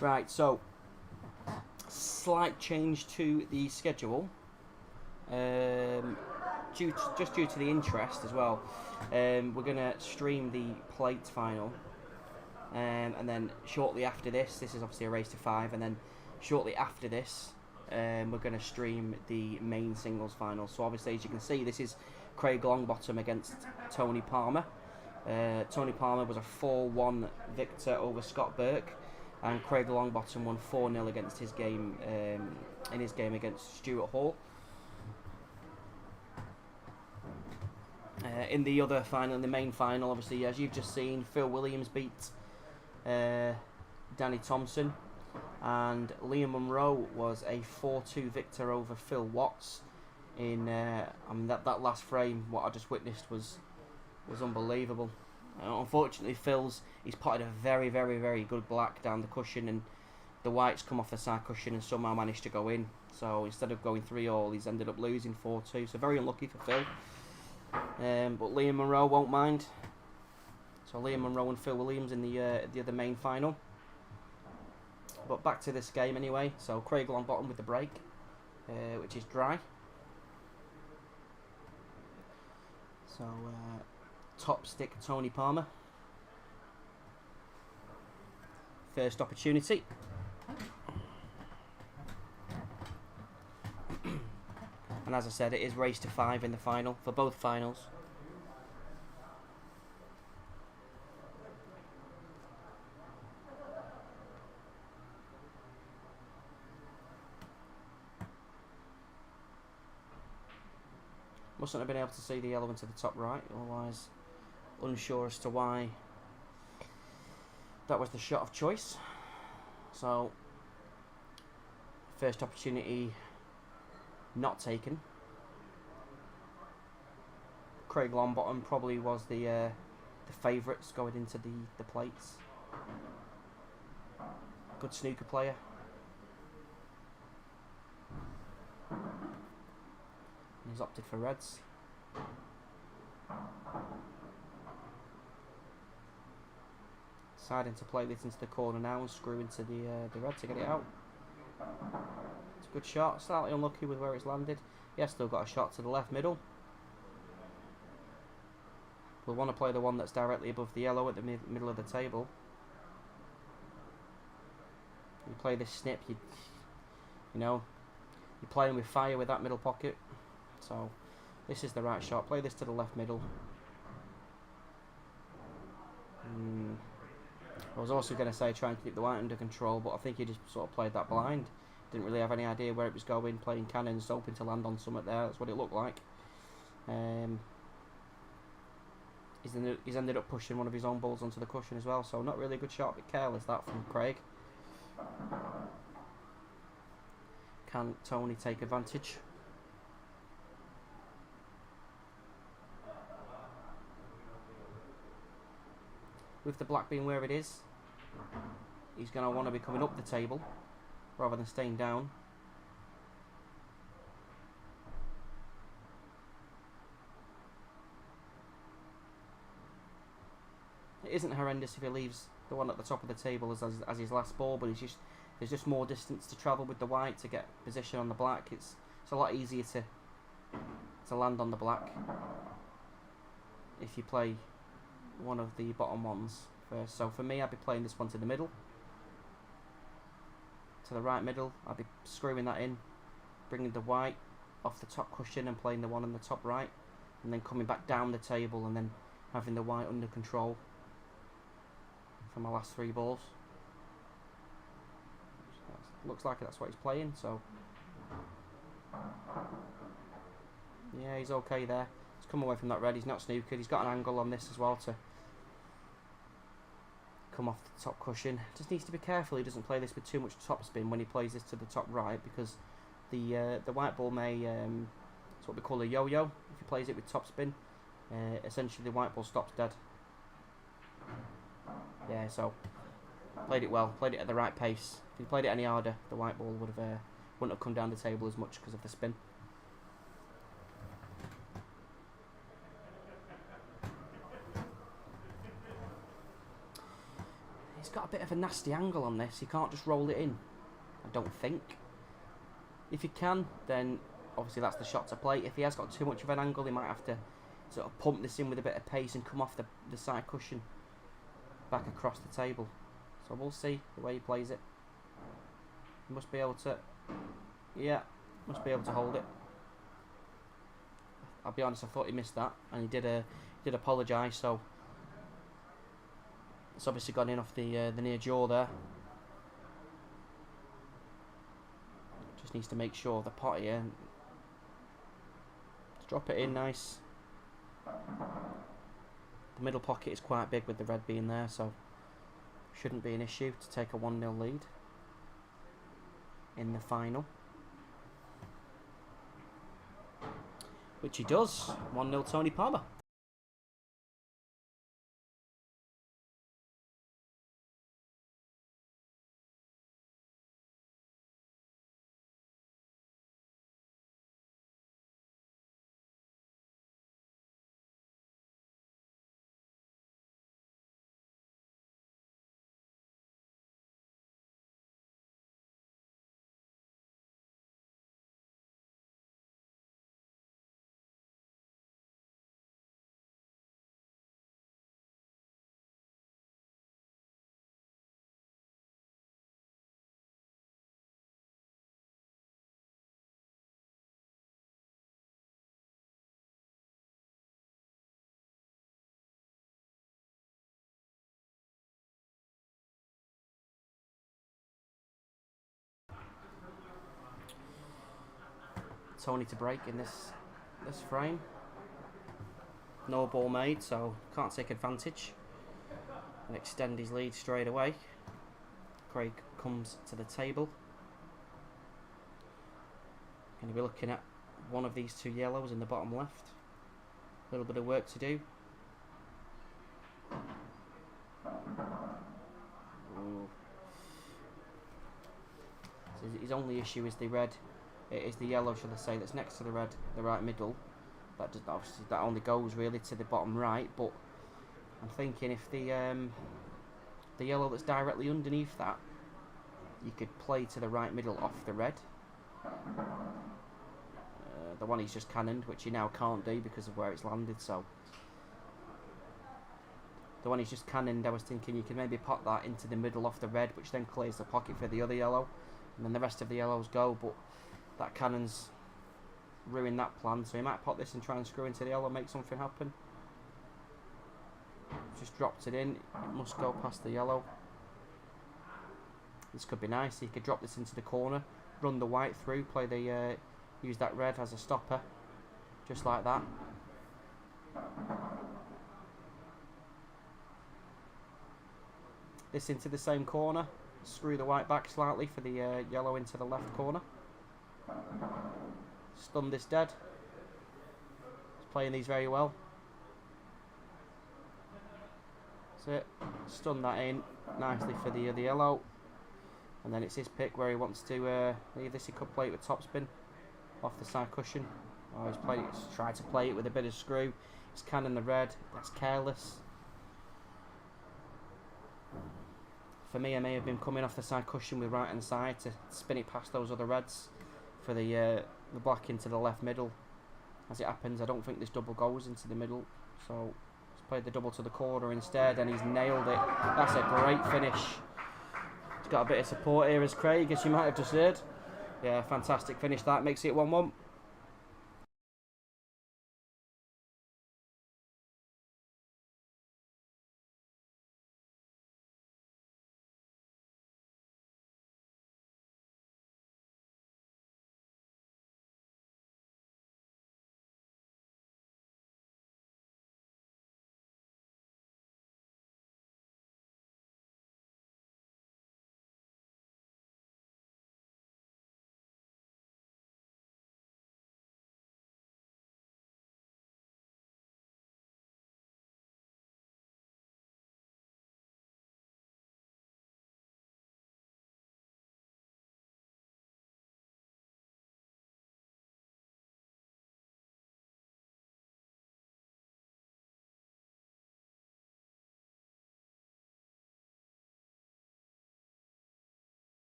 Right, so slight change to the schedule. Just due to the interest as well. We're gonna stream the plate final, and then shortly after this is obviously a race to 5, and then shortly after this, we're gonna stream the main singles final. So obviously, as you can see, this is Craig Longbottom against Tony Palmer. Tony Palmer was a 4-1 victor over Scott Burke, and Craig Longbottom won 4-0 against his game in his game against Stuart Hall. In the other final, in the main final, obviously, as you've just seen, Phil Williams beat Danny Thompson, and Liam Monroe was a 4-2 victor over Phil Watts. In that last frame, what I just witnessed was unbelievable. Unfortunately, he's potted a very, very, very good black down the cushion, and the white's come off the side cushion and somehow managed to go in. So instead of going 3-all, he's ended up losing 4-2. So very unlucky for Phil. But Liam Monroe won't mind. So Liam Monroe and Phil Williams in the other main final. But back to this game anyway. So Craig Longbottom with the break, which is dry. So top stick Tony Palmer. First opportunity. And as I said, it is race to 5 in the final for both finals. Mustn't have been able to see the yellow into the top right, otherwise unsure as to why that was the shot of choice. So first opportunity not taken. Craig Longbottom probably was the favourites going into the plates. Good snooker player. He's opted for reds. Deciding to play this into the corner now and screw into the red to get it out. It's a good shot. Slightly unlucky with where it's landed. He has still got a shot to the left middle. We'll want to play the one that's directly above the yellow at the middle of the table. You play this snip, you know, you're playing with fire with that middle pocket. So this is the right shot. Play this to the left middle. I was also going to say try and keep the white under control, but I think he just sort of played that blind. Didn't really have any idea where it was going, playing cannons, hoping to land on something there. That's what it looked like. He's ended up pushing one of his own balls onto the cushion as well, so not really a good shot, but careless that from Craig. Can Tony take advantage? With the black being where it is, he's going to want to be coming up the table rather than staying down. It isn't horrendous if he leaves the one at the top of the table as his last ball, but there's just more distance to travel with the white to get position on the black. It's a lot easier to land on the black if you play one of the bottom ones first. So for me, I'd be playing this one to the middle, to the right middle. I'd be screwing that in, bringing the white off the top cushion and playing the one on the top right, and then coming back down the table and then having the white under control for my last 3 balls. Looks like that's what he's playing, so yeah, he's okay there. He's come away from that red, he's not snookered, he's got an angle on this as well to come off the top cushion. Just needs to be careful he doesn't play this with too much topspin when he plays this to the top right, because the white ball may, it's what we call a yo-yo if he plays it with topspin. Essentially the white ball stops dead. Yeah, so played it well, played it at the right pace. If he played it any harder, the white ball wouldn't have come down the table as much because of the spin. He's got got a bit of a nasty angle on this. You can't just roll it in, I don't think. If you can, then obviously that's the shot to play. If he has got too much of an angle, he might have to sort of pump this in with a bit of pace and come off the side cushion back across the table. So we'll see the way he plays it. He must be able to, yeah, must be able to hold it. I'll be honest, I thought he missed that, and he did apologise. So it's obviously gone in off the near jaw there. Just needs to make sure the pot here. Drop it in nice. The middle pocket is quite big with the red being there, so shouldn't be an issue to take a 1-0 lead in the final. Which he does. 1-0 Tony Palmer. Tony to break in this frame. No ball made, so can't take advantage and extend his lead straight away. Craig comes to the table. Going to be looking at one of these two yellows in the bottom left. A little bit of work to do. Ooh. So his only issue is the red. It is the yellow, should I say, that's next to the red, the right middle. That does, obviously that only goes really to the bottom right. But I'm thinking if the yellow that's directly underneath that, you could play to the right middle off the red. The one he's just cannoned, which he now can't do because of where it's landed. So the one he's just cannoned, I was thinking you could maybe pot that into the middle off the red, which then clears the pocket for the other yellow, and then the rest of the yellows go. But that cannon's ruined that plan, so he might pot this and try and screw into the yellow, make something happen. Just dropped it in. It must go past the yellow. This could be nice. He could drop this into the corner, run the white through, play the use that red as a stopper, just like that. This into the same corner, screw the white back slightly for the yellow into the left corner. Stun this dead. He's playing these very well. That's it. Stun that in nicely for the yellow. And then it's his pick where he wants to leave this. He could play it with topspin off the side cushion. Oh, he's tried to play it with a bit of screw. He's cannon the red. That's careless. For me, I may have been coming off the side cushion with right hand side to spin it past those other reds for the black into the left middle. As it happens, I don't think this double goes into the middle, so he's played the double to the corner instead, and he's nailed it. That's a great finish. He's got a bit of support here as Craig, as you might have just heard. Yeah, fantastic finish. That makes it 1-1.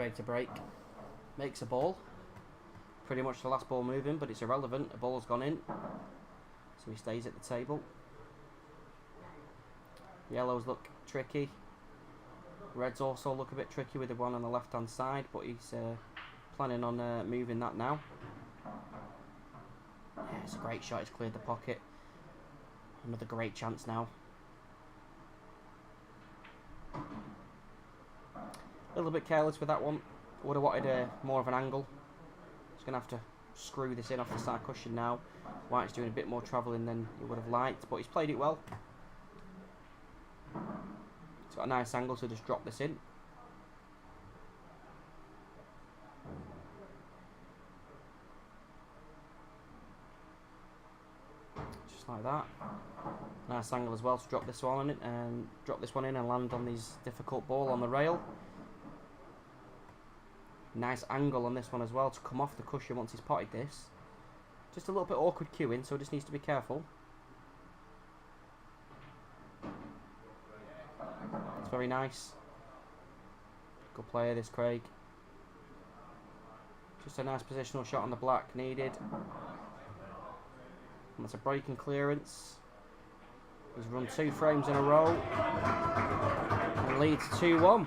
Craig to break. Makes a ball. Pretty much the last ball moving, but it's irrelevant. A ball's gone in. So he stays at the table. Yellows look tricky. Reds also look a bit tricky with the one on the left hand side, but he's planning on moving that now. Yeah, it's a great shot. He's cleared the pocket. Another great chance now. A little bit careless with that one. Would have wanted more of an angle. He's going to have to screw this in off the side cushion now. White's doing a bit more travelling than he would have liked, but he's played it well. He's got a nice angle to just drop this in. Just like that. Nice angle as well to drop this one in and land on his difficult ball on the rail. Nice angle on this one as well to come off the cushion once he's potted this. Just a little bit awkward cueing, so he just needs to be careful. It's very nice. Good player this Craig. Just a nice positional shot on the black needed. And that's a breaking clearance. He's run 2 frames in a row and leads 2-1.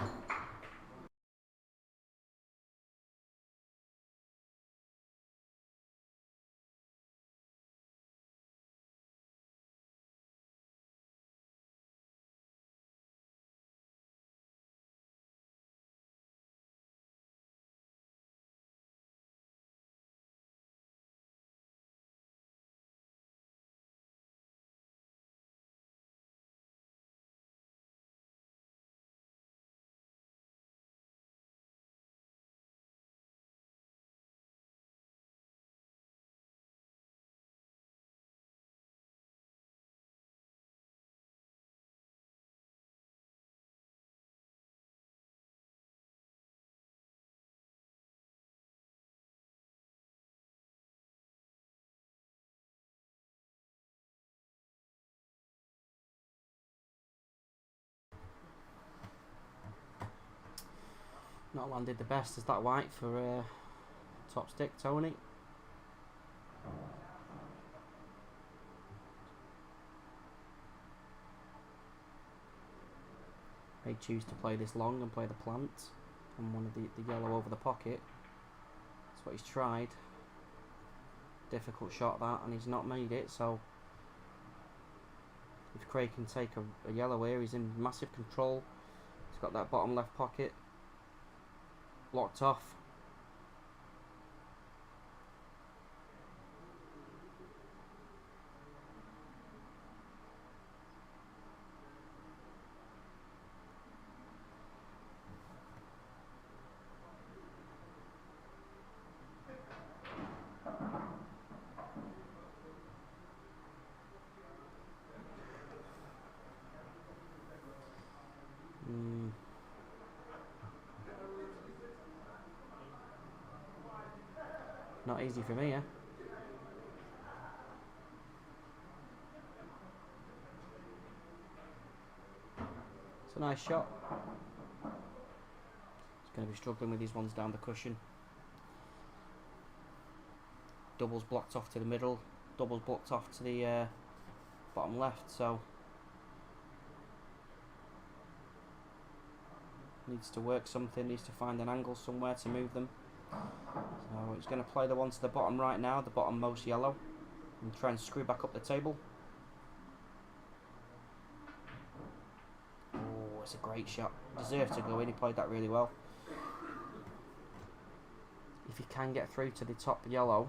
Not landed the best as that white for top stick Tony. May choose to play this long and play the plant and one of the yellow over the pocket. That's what he's tried. Difficult shot that, and he's not made it, so if Craig can take a yellow here, he's in massive control. He's got that bottom left pocket blocked off. Not easy for me, eh? It's a nice shot. He's going to be struggling with these ones down the cushion. Doubles blocked off to the middle. Doubles blocked off to the bottom left, so needs to work something, needs to find an angle somewhere to move them. So he's going to play the one to the bottom right now, the bottom most yellow, and try and screw back up the table. Oh, it's a great shot. Deserved to go in, he played that really well. If he can get through to the top yellow,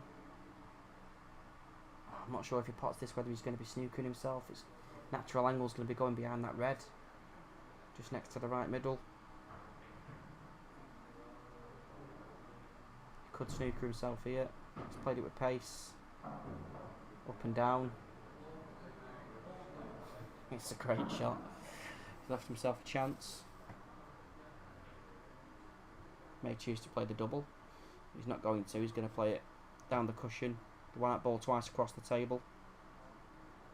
I'm not sure if he pots this whether he's going to be snooking himself. His natural angle is going to be going behind that red, just next to the right middle. Could snooker himself here. He's played it with pace. Up and down. It's a great shot. He's left himself a chance. May choose to play the double. He's not going to. He's going to play it down the cushion. The white ball twice across the table.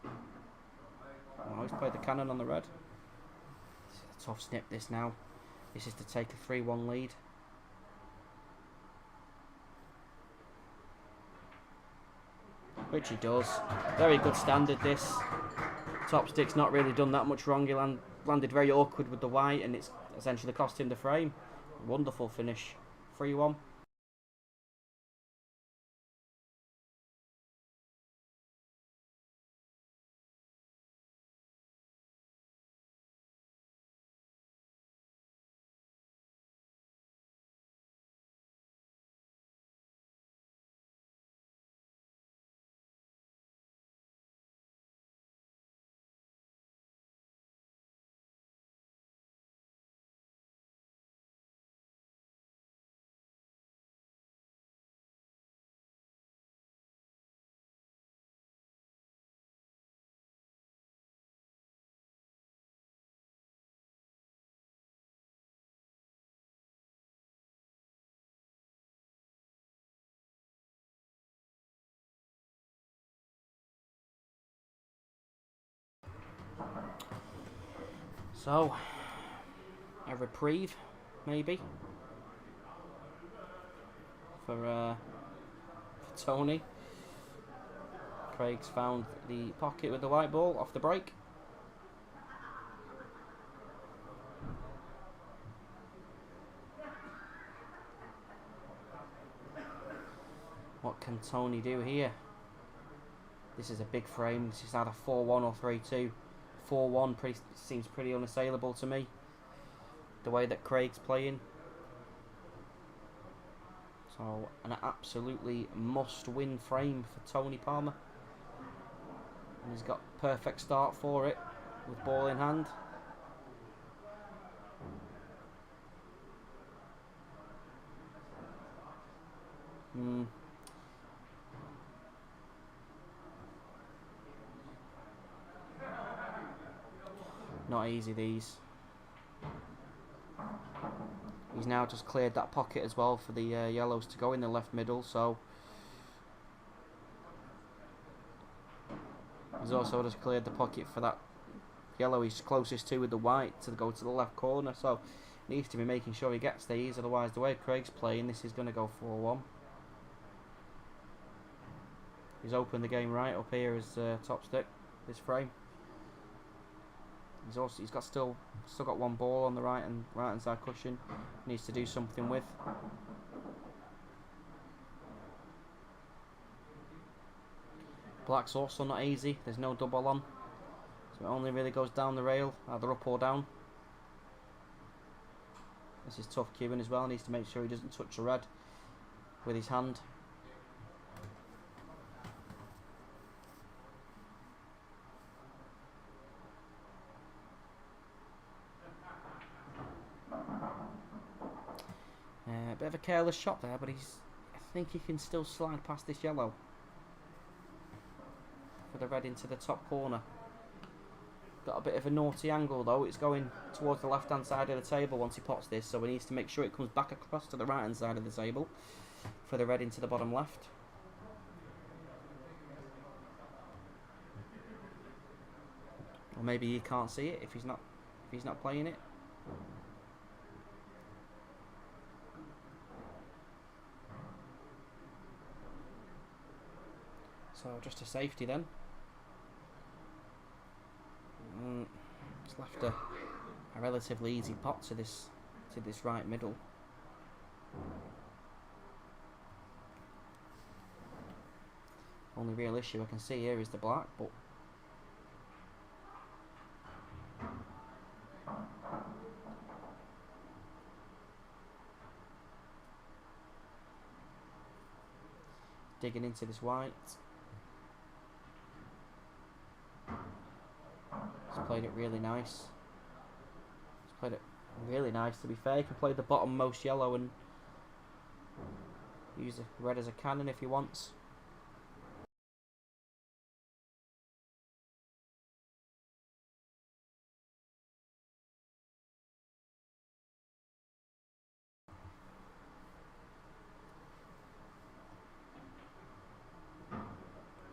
Oh, he's played the cannon on the red. It's a tough snip this now. This is to take a 3-1 lead. which he does. Very good standard this. Top stick's not really done that much wrong. He landed very awkward with the white, and it's essentially cost him the frame. Wonderful finish. 3-1. So, a reprieve, maybe, for Tony. Craig's found the pocket with the white ball off the break. What can Tony do here? This is a big frame. This is either 4-1 or 3-2. 4-1 seems pretty unassailable to me, the way that Craig's playing. So an absolutely must-win frame for Tony Palmer, and he's got perfect start for it with ball in hand. Not easy, these. He's now just cleared that pocket as well for the yellows to go in the left middle, so he's also just cleared the pocket for that yellow he's closest to with the white to go to the left corner, so needs to be making sure he gets these, otherwise the way Craig's playing, this is going to go 4-1. He's opened the game right up here as top stick, this frame. He's got still got one ball on the right hand side cushion. Needs to do something with. Black's also not easy. There's no double on, so it only really goes down the rail, either up or down. This is tough queuing as well. Needs to make sure he doesn't touch the red with his hand. Bit of a careless shot there, but I think he can still slide past this yellow for the red into the top corner. Got a bit of a naughty angle though. It's going towards the left hand side of the table once he pots this, so he needs to make sure it comes back across to the right hand side of the table for the red into the bottom left. Or maybe he can't see it if he's not playing it. So just a safety then. It's left a relatively easy pot to this right middle. Only real issue I can see here is the black, but digging into this white. He's played it really nice. He's played it really nice, to be fair. He can play the bottom most yellow and use the red as a cannon if he wants.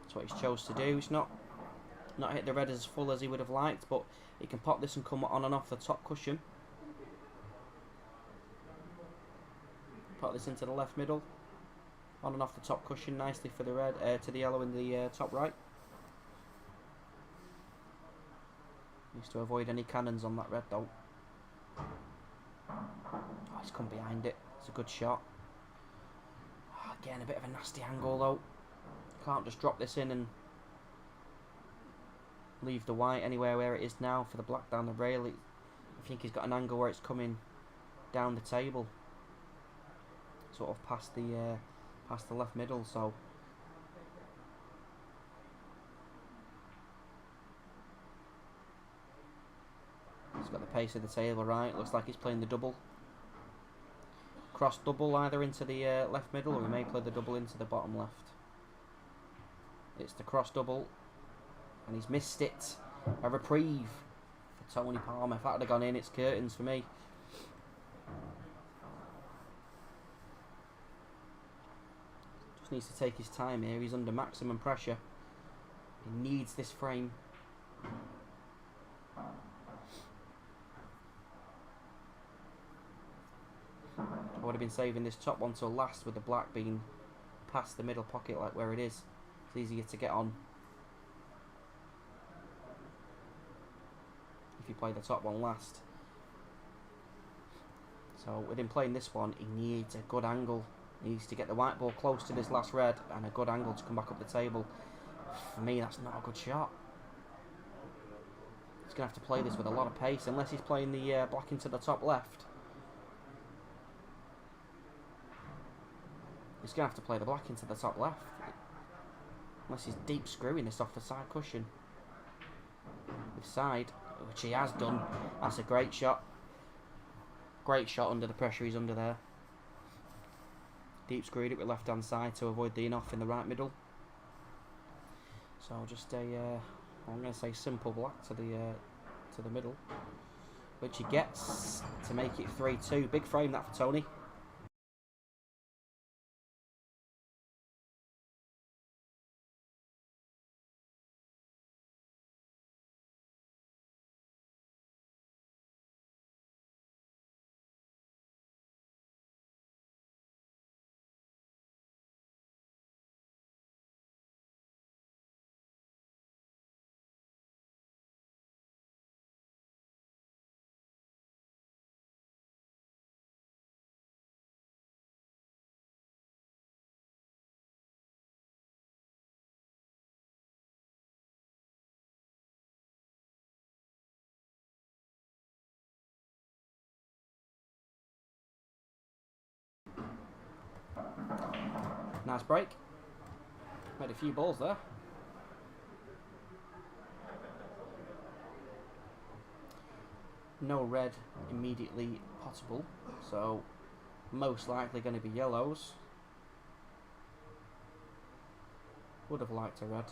That's what he's chose to do. He's not hit the red as full as he would have liked, but he can pop this and come on and off the top cushion. Pop this into the left middle. On and off the top cushion nicely for the red, to the yellow in the top right. Needs to avoid any cannons on that red though. Oh, he's come behind it. It's a good shot. Oh, again, a bit of a nasty angle though. Can't just drop this in and leave the white anywhere where it is now for the black down the rail. I think he's got an angle where it's coming down the table, sort of past the left middle. So he's got the pace of the table right. Looks like he's playing the double. Cross double either into the left middle, or he may play the double into the bottom left. It's the cross double, and he's missed it. A reprieve for Tony Palmer. If that had gone in, it's curtains for me. Just needs to take his time here. He's under maximum pressure. He needs this frame. I would have been saving this top one till last, with the black being past the middle pocket like where it is. It's easier to get on if you play the top one last. So with him playing this one, he needs a good angle. He needs to get the white ball close to this last red and a good angle to come back up the table. For me, that's not a good shot. He's going to have to play this with a lot of pace, unless he's playing the black into the top left. He's going to have to play the black into the top left. Unless he's deep screwing this off the side cushion. This side, which he has done. That's a great shot. Great shot under the pressure he's under there. Deep screwed it with left hand side to avoid the in-off in the right middle. So just a, I'm going to say simple black to the middle. Which he gets to make it 3-2. Big frame that for Tony. Nice break. Made a few balls there. No red immediately potable, so most likely going to be yellows. Would have liked a red.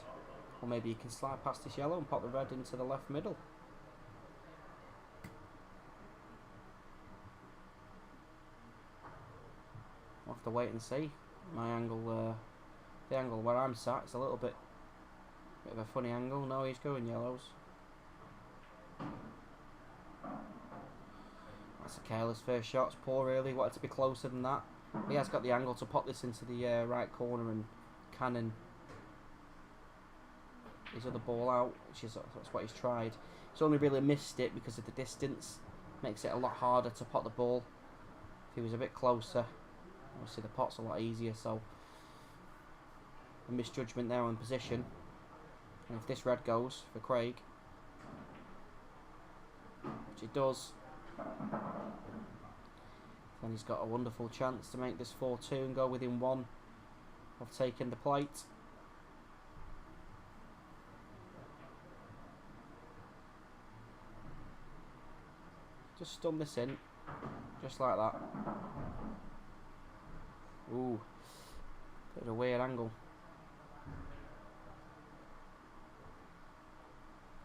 Or maybe you can slide past this yellow and pop the red into the left middle. I'll have to wait and see. My angle, the angle where I'm sat, is a little bit of a funny angle. No, he's going yellows. That's a careless first shot. It's poor, really. Wanted to be closer than that. He has got the angle to pop this into the right corner and cannon his other ball out, which is that's what he's tried. He's only really missed it because of the distance. Makes it a lot harder to pot the ball. If he was a bit closer, obviously the pot's a lot easier. So a misjudgment there on position. And if this red goes for Craig, which it does, then he's got a wonderful chance to make this 4-2 and go within one of taking the plate. Just stun this in, just like that. Ooh, bit of a weird angle.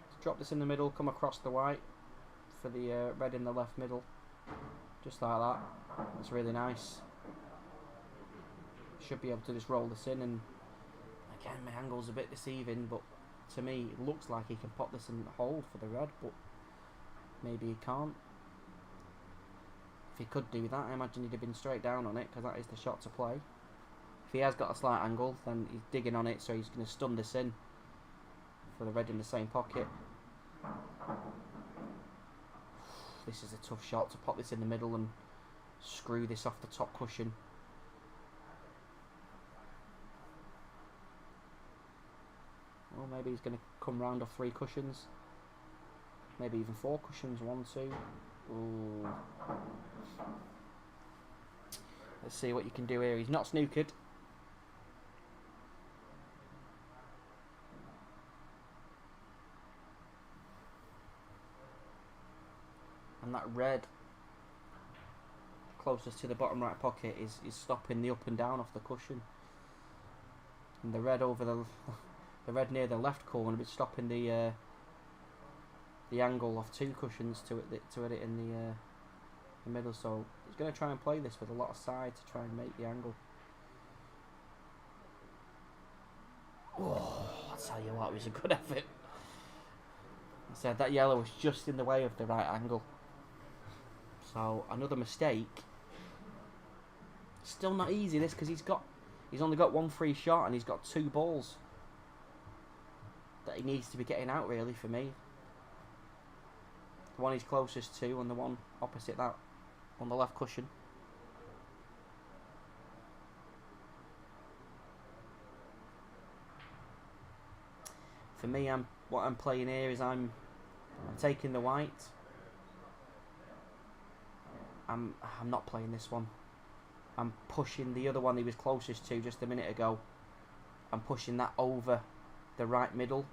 Let's drop this in the middle, come across the white for the red in the left middle, just like that. That's really nice. Should be able to just roll this in, and again my angle's a bit deceiving, but to me it looks like he can pop this and hold for the red, but maybe he can't. If he could do that, I imagine he'd have been straight down on it, because that is the shot to play. If he has got a slight angle, then he's digging on it, so he's going to stun this in for the red in the same pocket. This is a tough shot to pop this in the middle and screw this off the top cushion. Well, maybe he's going to come round off 3 cushions. Maybe even 4 cushions. 1, 2. Ooh. Let's see what you can do here. He's not snookered. And that red closest to the bottom right pocket is stopping the up and down off the cushion. And the red over the red near the left corner is stopping the angle of 2 cushions to hit it in the middle. So he's going to try and play this with a lot of side to try and make the angle. Oh, I tell you what, it was a good effort. I said that yellow was just in the way of the right angle. So another mistake. Still not easy this, because he's only got 1 free shot and he's got 2 balls that he needs to be getting out, really, for me. The one he's closest to and the one opposite that on the left cushion. For me, what I'm playing here is I'm taking the white. I'm not playing this one. I'm pushing the other one he was closest to just a minute ago. I'm pushing that over the right middle,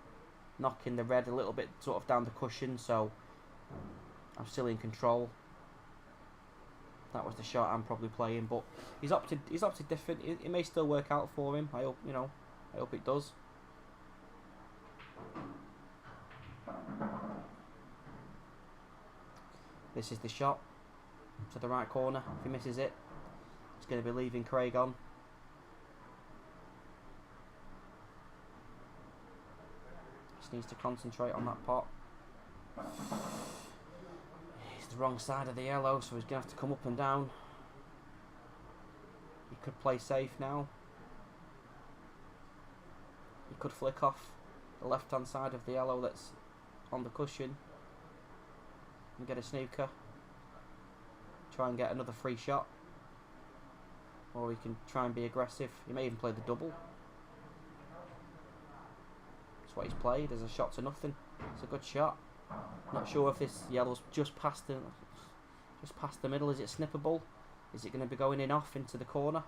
knocking the red a little bit sort of down the cushion, so I'm still in control. That was the shot I'm probably playing, but he's opted different. It may still work out for him. I hope, I hope it does. This is the shot to the right corner. If he misses it, it's going to be leaving Craig on. Just needs to concentrate on that pot. He's the wrong side of the yellow, so he's going to have to come up and down. He could play safe now. He could flick off the left hand side of the yellow that's on the cushion and get a snooker. Try and get another free shot. Or he can try and be aggressive. He may even play the double. That's what he's played, as a shot to nothing. It's a good shot. Not sure if this yellow's just past the middle. Is it snippable? Is it going to be going in off into the corner?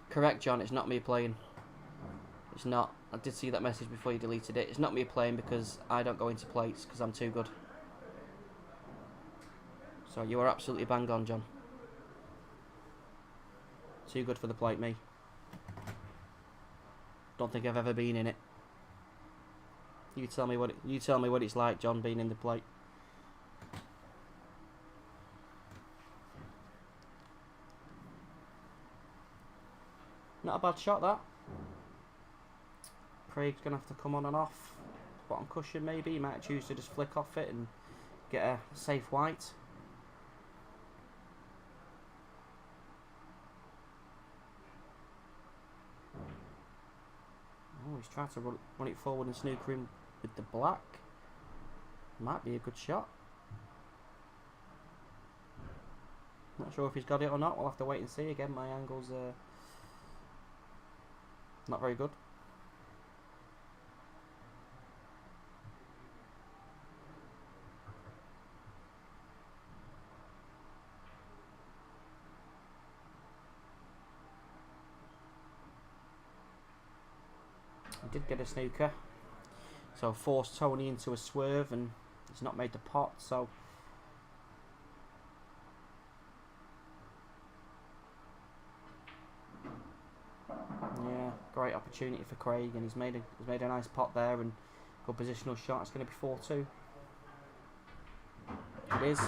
Correct, John, it's not me playing. It's not. I did see that message before you deleted it. It's not me playing because I don't go into plates because I'm too good. So you are absolutely bang on, John. Too good for the plate, me. Don't think I've ever been in it. You tell me what it's like, John, being in the plate. Not a bad shot, that. Craig's going to have to come on and off. Bottom cushion, maybe. He might choose to just flick off it and get a safe white. Oh, he's trying to run it forward and snooker him with the black. Might be a good shot. Not sure if he's got it or not. We'll have to wait and see. Again, my angle's not very good. I did get a snooker, so forced Tony into a swerve, and he's not made the pot. So yeah, great opportunity for Craig, and he's made a nice pot there and good positional shot. It's going to be 4-2. It is.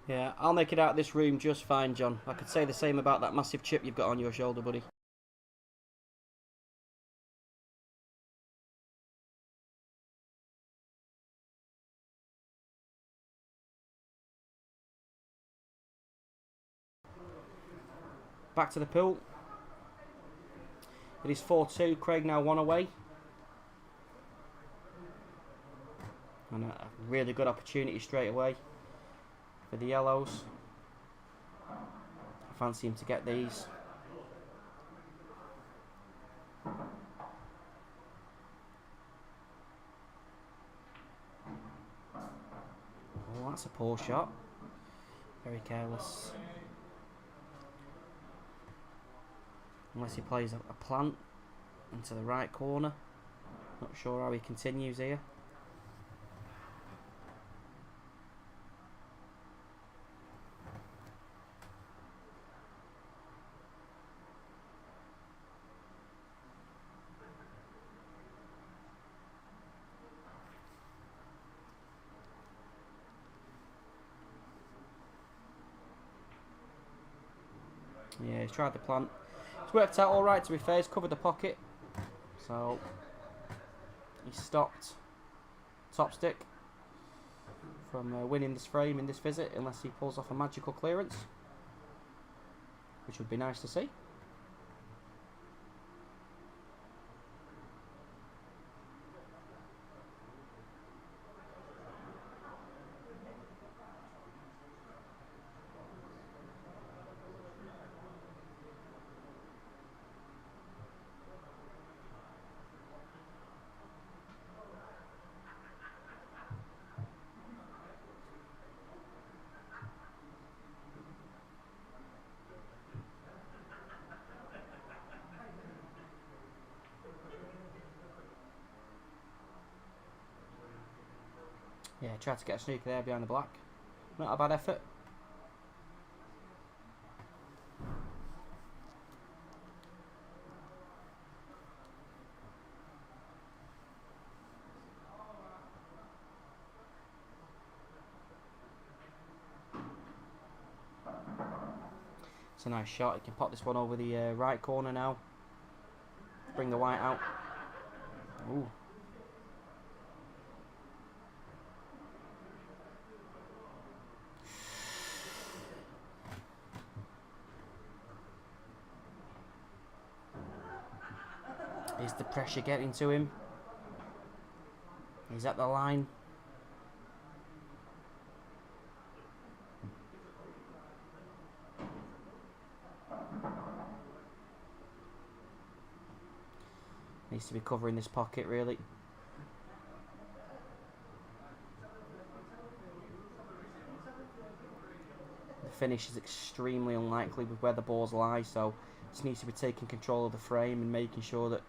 Yeah, I'll make it out of this room just fine, John. I could say the same about that massive chip you've got on your shoulder, buddy. Back to the pool. It is 4-2. Craig now 1 away. And a really good opportunity straight away for the yellows. I fancy him to get these. Oh, that's a poor shot. Very careless. Unless he plays a plant into the right corner. Not sure how he continues here. Yeah, he's tried the plant. It's worked out alright, to be fair. He's covered the pocket. So, he stopped Top Stick from winning this frame in this visit, unless he pulls off a magical clearance, which would be nice to see. Yeah, tried to get a snooker there behind the black. Not a bad effort. It's a nice shot. He can pop this one over the right corner now. Bring the white out. Ooh. Is the pressure getting to him? He's at the line. Needs to be covering this pocket, really. The finish is extremely unlikely with where the balls lie, so just needs to be taking control of the frame and making sure that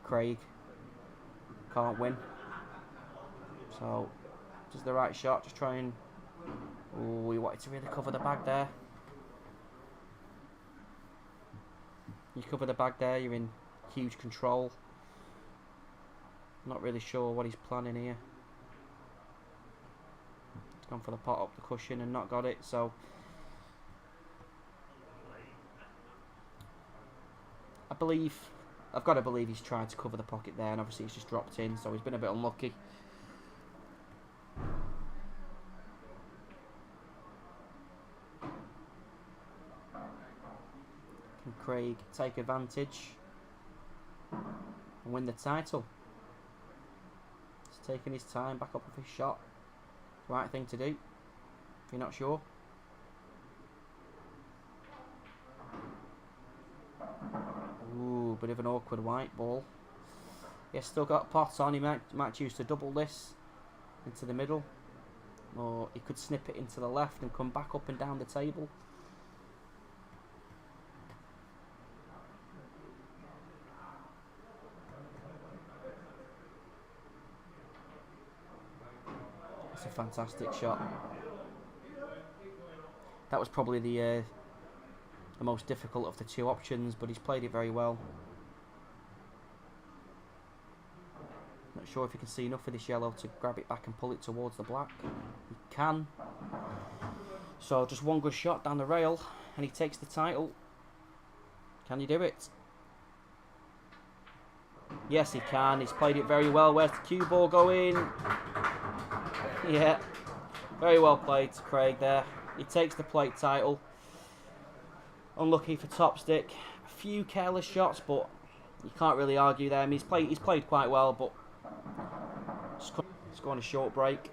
Craig can't win. So, just the right shot, just try and... Ooh, he wanted to really cover the bag there. You cover the bag there, you're in huge control. Not really sure what he's planning here. He's gone for the pot up the cushion and not got it, so... I've got to believe he's tried to cover the pocket there, and obviously it's just dropped in, so he's been a bit unlucky. Can Craig take advantage and win the title? He's taking his time, back up with his shot. Right thing to do, if you're not sure. Ooh, bit of an awkward white ball. He's still got pots on. He might choose to double this into the middle, or he could snip it into the left and come back up and down the table. It's a fantastic shot. That was probably the most difficult of the two options, but he's played it very well. Not sure if you can see enough of this yellow to grab it back and pull it towards the black. He can. So just one good shot down the rail and he takes the title. Can you do it? Yes, he can. He's played it very well. Where's the cue ball going? Yeah, very well played to Craig there. He takes the plate title. Unlucky for Topstick. A few careless shots, but you can't really argue there. I mean, he's played quite well, but let's go on a short break.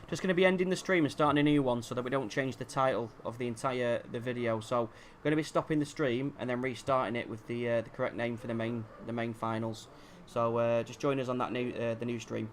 Just going to be ending the stream and starting a new one so that we don't change the title of the video. So we're going to be stopping the stream and then restarting it with the correct name for the main finals. So just join us on that the new stream.